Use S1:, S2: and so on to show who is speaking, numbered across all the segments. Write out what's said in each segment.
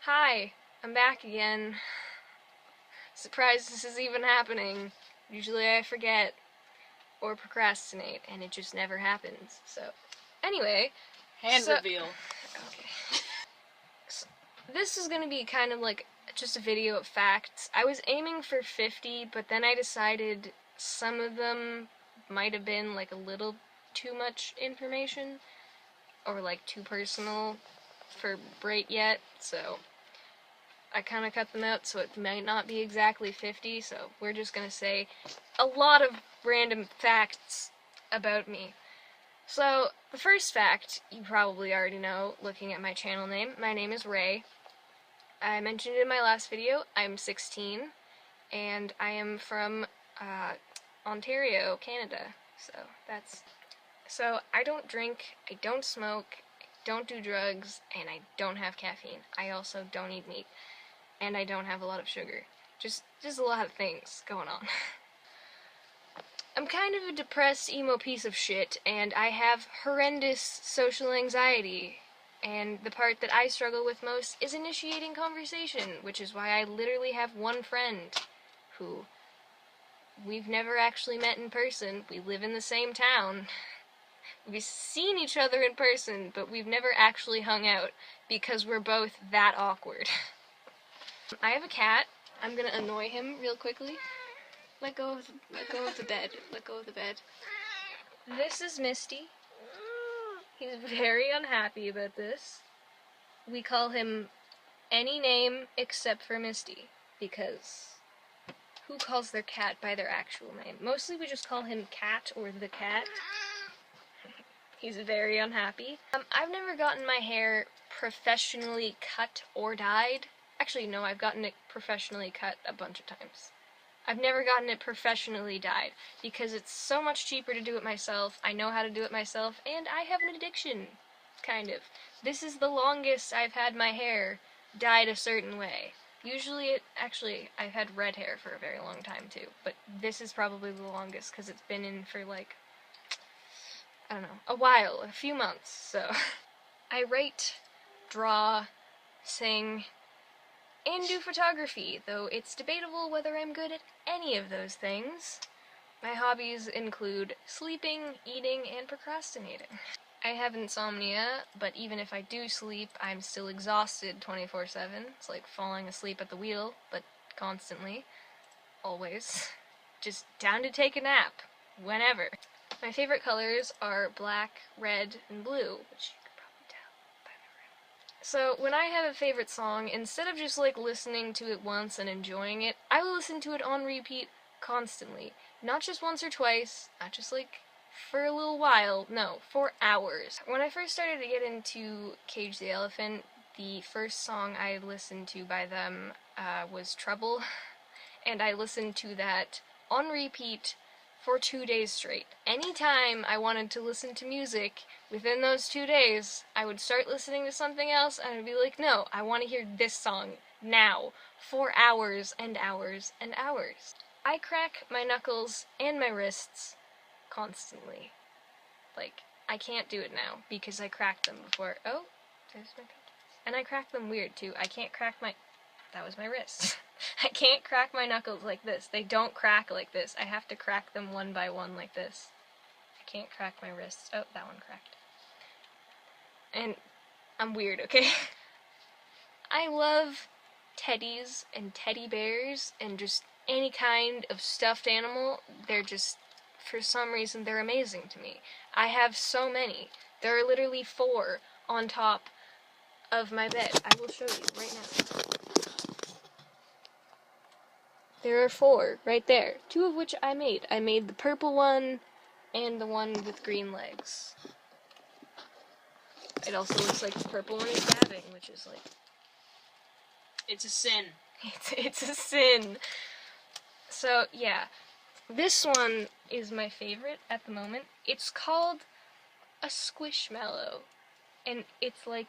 S1: Hi, I'm back again. Surprised this is even happening. Usually I forget or procrastinate, and it just never happens. So, anyway.
S2: Hand reveal.
S1: Okay. So, this is gonna be kind of like just a video of facts. I was aiming for 50, but then I decided some of them might have been like a little too much information, or like too personal for Bright yet, so I kind of cut them out, so it might not be exactly 50, so we're just gonna say a lot of random facts about me. So, the first fact, you probably already know, looking at my channel name. My name is Ray. I mentioned it in my last video. I'm 16, and I am from Ontario, Canada. So I don't drink, I don't smoke, I don't do drugs, and I don't have caffeine. I also don't eat meat. And I don't have a lot of sugar. Just a lot of things going on. I'm kind of a depressed, emo piece of shit, and I have horrendous social anxiety. And the part that I struggle with most is initiating conversation, which is why I literally have one friend who we've never actually met in person. We live in the same town. We've seen each other in person, but we've never actually hung out because we're both that awkward. I have a cat. I'm gonna annoy him real quickly. Let go of the bed. Let go of the bed. This is Misty. He's very unhappy about this. We call him any name except for Misty, because who calls their cat by their actual name? Mostly we just call him Cat or the cat. He's very unhappy. I've never gotten my hair professionally cut or dyed. Actually, no, I've gotten it professionally cut a bunch of times. I've never gotten it professionally dyed, because it's so much cheaper to do it myself. I know how to do it myself, and I have an addiction, kind of. This is the longest I've had my hair dyed a certain way. Usually actually, I've had red hair for a very long time too, but this is probably the longest, because it's been in for like, I don't know, a while, a few months, so. I write, draw, sing, and do photography, though it's debatable whether I'm good at any of those things. My hobbies include sleeping, eating, and procrastinating. I have insomnia, but even if I do sleep, I'm still exhausted 24/7. It's like falling asleep at the wheel, but constantly. Always. Just down to take a nap. Whenever. My favorite colors are black, red, and blue, which you can probably tell by my room. So, when I have a favorite song, instead of just like listening to it once and enjoying it, I will listen to it on repeat constantly. Not just once or twice, not just like for a little while, no, for hours. When I first started to get into Cage the Elephant, the first song I listened to by them was Trouble, and I listened to that on repeat for 2 days straight. Anytime I wanted to listen to music, within those 2 days, I would start listening to something else, and I'd be like, no, I want to hear this song, now, for hours and hours and hours. I crack my knuckles and my wrists constantly. Like, I can't do it now, because I cracked them before. Oh, there's my pinky. And I crack them weird, too. I can't crack my... That was my wrist. I can't crack my knuckles like this. They don't crack like this. I have to crack them one by one like this. I can't crack my wrists. Oh, that one cracked. And I'm weird, okay? I love teddies and teddy bears and just any kind of stuffed animal. They're just, for some reason, they're amazing to me. I have so many. There are literally 4 on top of my bed. I will show you right now. There are 4 right there, 2 of which I made. I made the purple one and the one with green legs. It also looks like the purple one is dabbing, which is like...
S2: It's a sin.
S1: It's a sin. So, yeah. This one is my favorite at the moment. It's called a squishmallow. And it's like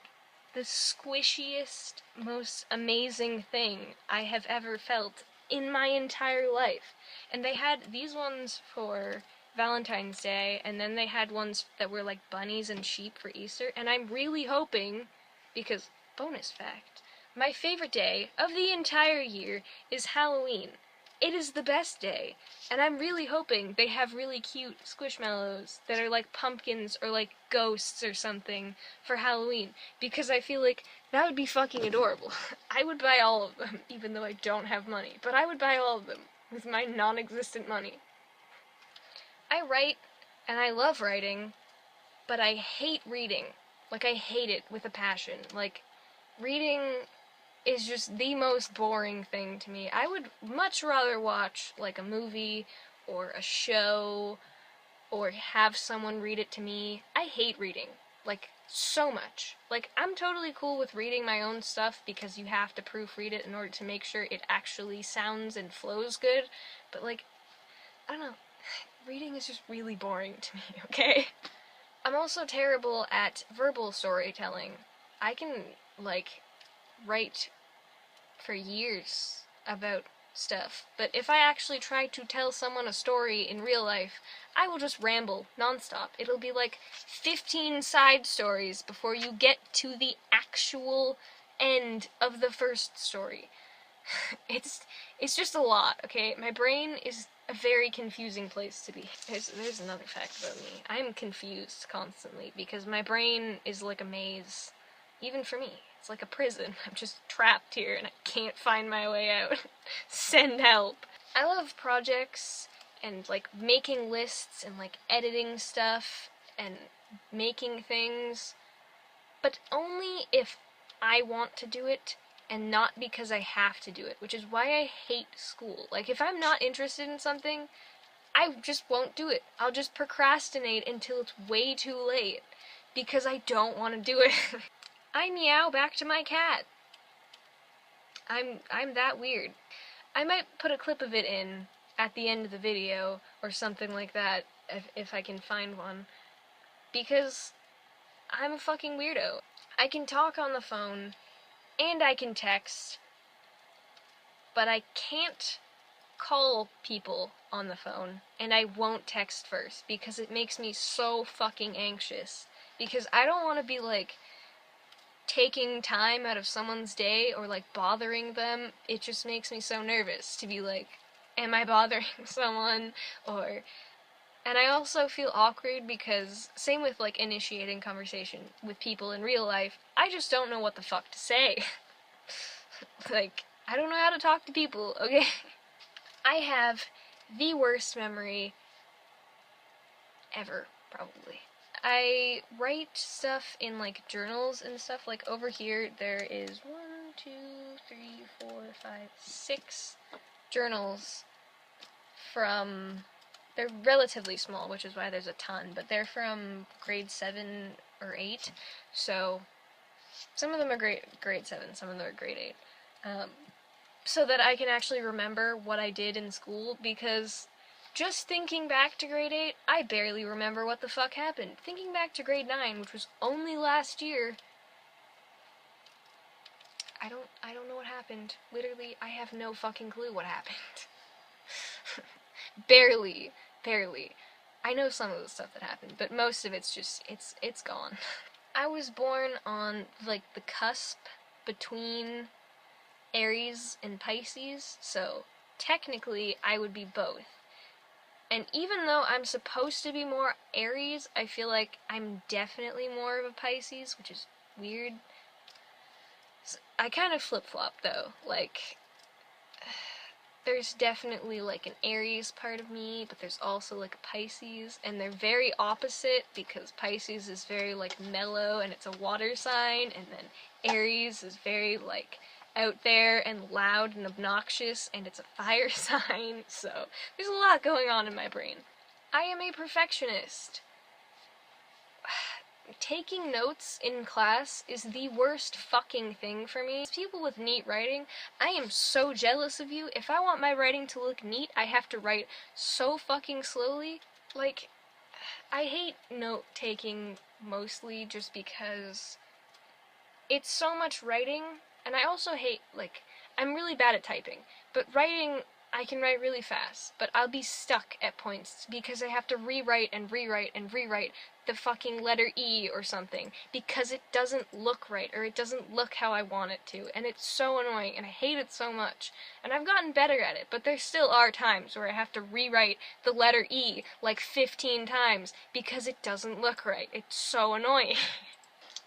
S1: the squishiest, most amazing thing I have ever felt in my entire life. And they had these ones for Valentine's Day, and then they had ones that were like bunnies and sheep for Easter, and I'm really hoping, because, bonus fact, My favorite day of the entire year is Halloween. It is the best day, and I'm really hoping they have really cute squishmallows that are like pumpkins or like ghosts or something for Halloween, because I feel like that would be fucking adorable. I would buy all of them, even though I don't have money, but I would buy all of them with my non-existent money. I write, and I love writing, but I hate reading. Like, I hate it with a passion. Like, reading is just the most boring thing to me. I would much rather watch, like, a movie or a show or have someone read it to me. I hate reading. Like, so much. Like, I'm totally cool with reading my own stuff because you have to proofread it in order to make sure it actually sounds and flows good. But, like, I don't know. Reading is just really boring to me, okay? I'm also terrible at verbal storytelling. I can, like, write for years about stuff, but if I actually try to tell someone a story in real life, I will just ramble nonstop. It'll be like 15 side stories before you get to the actual end of the first story. It's just a lot, okay? My brain is a very confusing place to be. There's another fact about me. I'm confused constantly because my brain is like a maze. Even for me. It's like a prison. I'm just trapped here and I can't find my way out. Send help. I love projects and like making lists and like editing stuff and making things, but only if I want to do it and not because I have to do it, which is why I hate school. Like, if I'm not interested in something, I just won't do it. I'll just procrastinate until it's way too late because I don't want to do it. I meow back to my cat. I'm that weird. I might put a clip of it in at the end of the video or something like that if I can find one, because I'm a fucking weirdo. I can talk on the phone and I can text, but I can't call people on the phone, and I won't text first because it makes me so fucking anxious, because I don't want to be like taking time out of someone's day or like bothering them. It just makes me so nervous to be like, am I bothering someone? Or, and I also feel awkward because same with like initiating conversation with people in real life, I just don't know what the fuck to say. Like, I don't know how to talk to people, okay? I have the worst memory ever, probably. I write stuff in, like, journals and stuff. Like, over here, there is 6 journals from... They're relatively small, which is why there's a ton, but they're from grade 7 or 8, so some of them are grade 7, some of them are grade 8. So that I can actually remember what I did in school, because just thinking back to grade 8, I barely remember what the fuck happened. Thinking back to grade 9, which was only last year, I don't know what happened. Literally, I have no fucking clue what happened. Barely. I know some of the stuff that happened, but most of it's just, it's gone. I was born on, like, the cusp between Aries and Pisces, so technically I would be both. And even though I'm supposed to be more Aries, I feel like I'm definitely more of a Pisces, which is weird. So I kind of flip-flop, though. Like, there's definitely, like, an Aries part of me, but there's also, like, a Pisces, and they're very opposite, because Pisces is very, like, mellow, and it's a water sign, and then Aries is very, like, out there and loud and obnoxious, and it's a fire sign, so there's a lot going on in my brain. I am a perfectionist. Taking notes in class is the worst fucking thing for me. People with neat writing, I am so jealous of you. If I want my writing to look neat, I have to write so fucking slowly. Like, I hate note-taking mostly just because it's so much writing, and I also hate, like, I'm really bad at typing, but writing I can write really fast, but I'll be stuck at points because I have to rewrite and rewrite and rewrite the fucking letter E or something because it doesn't look right or it doesn't look how I want it to, and it's so annoying and I hate it so much. And I've gotten better at it, but there still are times where I have to rewrite the letter E like 15 times because it doesn't look right. It's so annoying.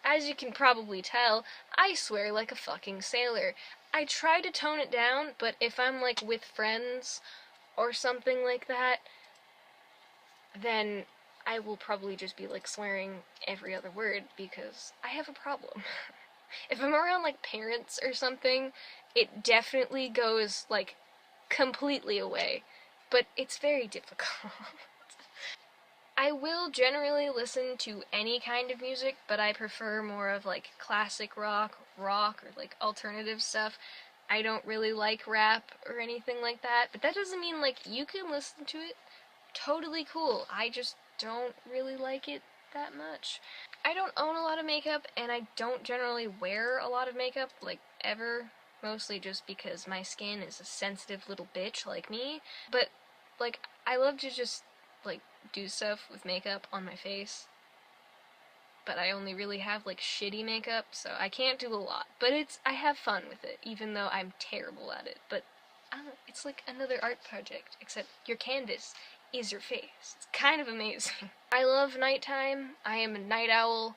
S1: As you can probably tell, I swear like a fucking sailor. I try to tone it down, but if I'm like with friends or something like that, then I will probably just be like swearing every other word because I have a problem. If I'm around like parents or something, it definitely goes like completely away, but it's very difficult. I will generally listen to any kind of music, but I prefer more of like classic rock, or like alternative stuff. I don't really like rap or anything like that, but that doesn't mean like you can listen to it. Totally cool. I just don't really like it that much. I don't own a lot of makeup, and I don't generally wear a lot of makeup, like ever. Mostly just because my skin is a sensitive little bitch like me. But, like, I love to just, like, do stuff with makeup on my face. But I only really have, like, shitty makeup, so I can't do a lot. But I have fun with it, even though I'm terrible at it. But, I don't know, it's like another art project, except your canvas is your face. It's kind of amazing. I love nighttime. I am a night owl.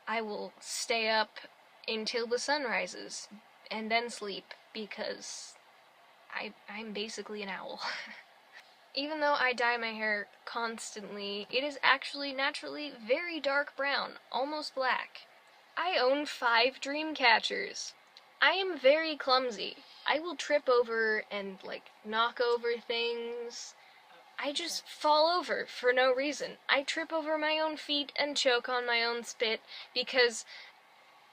S1: I will stay up until the sun rises and then sleep because I'm basically an owl. Even though I dye my hair constantly, it is actually naturally very dark brown, almost black. I own 5 dream catchers. I am very clumsy. I will trip over and, like, knock over things. I just fall over for no reason. I trip over my own feet and choke on my own spit because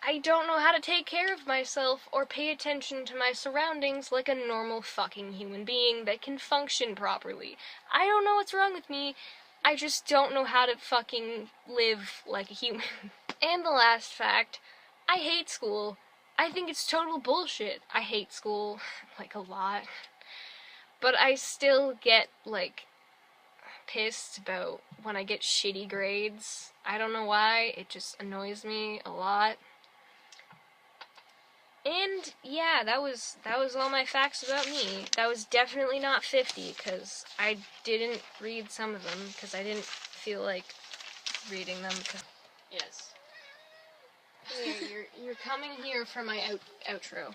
S1: I don't know how to take care of myself or pay attention to my surroundings like a normal fucking human being that can function properly. I don't know what's wrong with me. I just don't know how to fucking live like a human. And the last fact, I hate school. I think it's total bullshit. I hate school, like, a lot. But I still get, like, pissed about when I get shitty grades. I don't know why, it just annoys me a lot. And yeah, that was all my facts about me. That was definitely not 50 because I didn't read some of them because I didn't feel like reading them.
S2: Yes.
S1: You're coming here for my outro.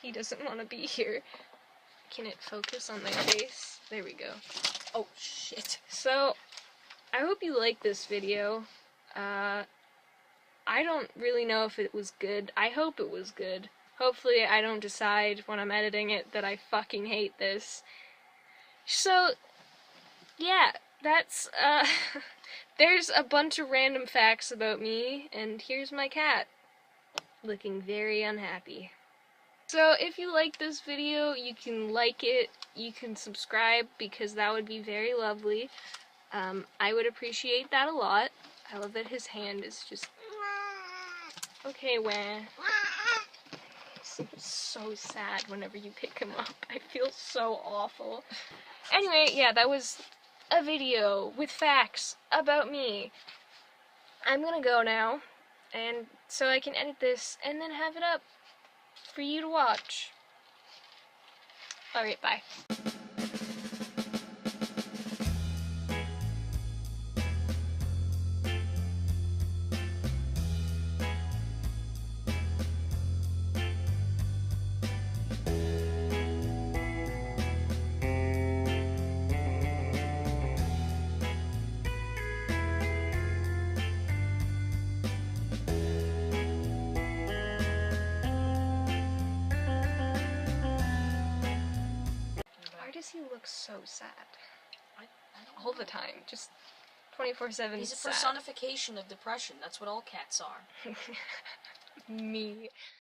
S1: He doesn't want to be here. Can it focus on my face? There we go.
S2: Oh, shit.
S1: So, I hope you like this video. I don't really know if it was good. I hope it was good. Hopefully I don't decide when I'm editing it that I fucking hate this. So, yeah, that's, there's a bunch of random facts about me, and here's my cat, looking very unhappy. So, if you like this video, you can like it, you can subscribe, because that would be very lovely. I would appreciate that a lot. I love that his hand is just... Okay, wah. Seems so sad whenever you pick him up. I feel so awful. Anyway, yeah, that was a video with facts about me. I'm gonna go now, and so I can edit this and then have it up for you to watch. Alright, bye. Why does he look so sad?
S2: I don't
S1: All
S2: know.
S1: the time, just 24/7
S2: He's a
S1: sad.
S2: personification of depression. That's what all cats are.
S1: Me.